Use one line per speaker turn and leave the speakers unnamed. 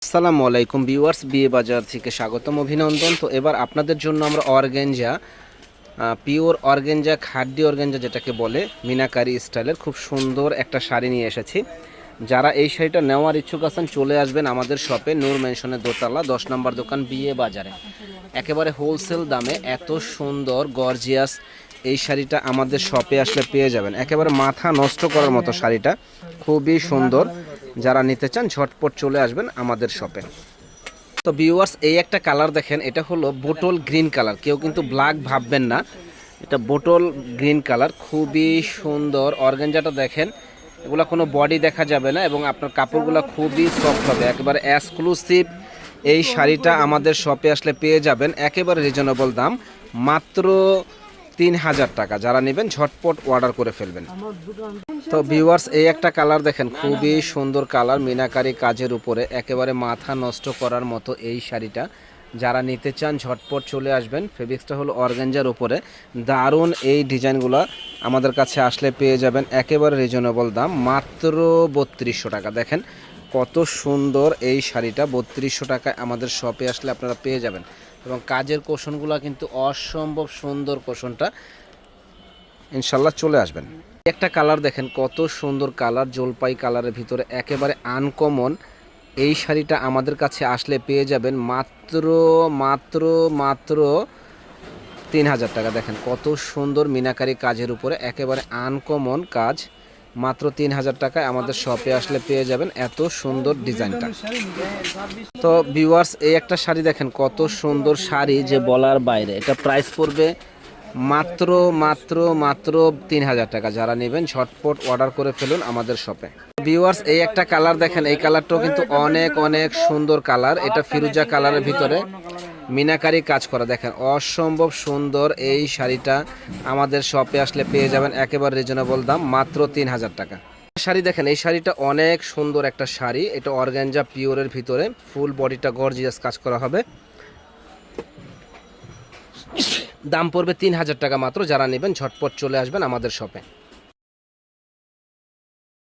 আসসালামু আলাইকুম ভিউয়ার্স, বিয়ে বাজার থেকে স্বাগতম, অভিনন্দন। তো এবার আপনাদের জন্য আমরা অর্গানজা, পিওর অর্গানজা, খাদ্য অর্গানজা যেটাকে বলে, মিনাকারি স্টাইলের খুব সুন্দর একটা শাড়ি নিয়ে এসেছি। যারা এই শাড়িটা নেওয়ার ইচ্ছুক আছেন চলে আসবেন আমাদের শপে, নূর মেনশনের দোতলা 10 নম্বর দোকান, বিয়ে বাজারে। একেবারে হোলসেল দামে এত সুন্দর গর্জিয়াস এই শাড়িটা আমাদের শপে আসলে পেয়ে যাবেন। একেবারে মাথা নষ্ট করার মতো শাড়িটা, খুবই সুন্দর। যারা নিতে চান ঝটপট চলে আসবেন আমাদের শপে। তো ভিউয়ার্স, এই একটা কালার দেখেন, এটা হলো বোটল গ্রিন কালার। কেউ কিন্তু ব্ল্যাক ভাববেন না, এটা বোটল গ্রিন কালার, খুবই সুন্দর। অর্গানজাটা দেখেন, এগুলো কোনো বডি দেখা যাবে না এবং আপনার কাপড়গুলো খুবই সফট হবে, একেবারে এক্সক্লুসিভ। এই শাড়িটা আমাদের শপে আসলে পেয়ে যাবেন একেবারে রিজনেবল দাম, মাত্র 3000 টাকা। যারা নেবেন ঝটপট অর্ডার করে ফেলবেন। তো ভিউয়ার্স, এই একটা কালার দেখেন, খুবই সুন্দর কালার, মিনাকারি কাজের উপরে, একেবারে মাথা নষ্ট করার মতো এই শাড়িটা। যারা নিতে চান ঝটপট চলে আসবেন। ফেব্রিক্সটা হলো অর্গানজার উপরে, দারুণ এই ডিজাইনগুলো আমাদের কাছে আসলে পেয়ে যাবেন একেবারে রিজনেবল দাম, মাত্র 3200 টাকা। দেখেন কত সুন্দর এই শাড়িটা, 3200 টাকায় আমাদের শপে আসলে আপনারা পেয়ে যাবেন। এবং কাজের কোশনগুলো কিন্তু অসম্ভব সুন্দর, কোশনটা ইনশাল্লাহ চলে আসবেন। একটা কালার দেখেন, কত সুন্দর কালার, জলপাই কালারের ভিতরে, একেবারে আনকমন। এই শাড়িটা আমাদের কাছে আসলে পেয়ে যাবেন মাত্র মাত্র মাত্র 3000 টাকা। দেখেন কত সুন্দর মিনাকারি কাজের উপরে, একেবারে আনকমন কাজ, মাত্র 3000 টাকায় আমাদের শপে আসলে পেয়ে যাবেন এত সুন্দর ডিজাইনটা। তো ভিউয়ার্স, এই একটা শাড়ি দেখেন, কত সুন্দর শাড়ি যে বলার বাইরে। এটা প্রাইস পড়বে মাত্র মাত্র মাত্র 3000 টাকা। যারা নেবেন ঝটপট অর্ডার করে ফেলুন আমাদের শপে। ভিউয়ার্স, এই একটা কালার দেখেন, এই কালারটাও কিন্তু অনেক অনেক সুন্দর কালার। এটা ফিরোজা কালারের ভিতরে মিনাকারি কাজ করা, দেখেন অসম্ভব সুন্দর। এই শাড়িটা আমাদের শপে আসলে পেয়ে যাবেন একেবারে রিজনেবল দাম, মাত্র 3000 টাকা। শাড়ি দেখেন, এই শাড়িটা অনেক সুন্দর একটা শাড়ি। এটা অর্গানজা পিওরের ভিতরে, ফুল বডিটা গর্জিয়াস কাজ করা হবে। দাম পড়বে 3000 টাকা মাত্র। যারা নেবেন ঝটপট চলে আসবেন আমাদের শপে।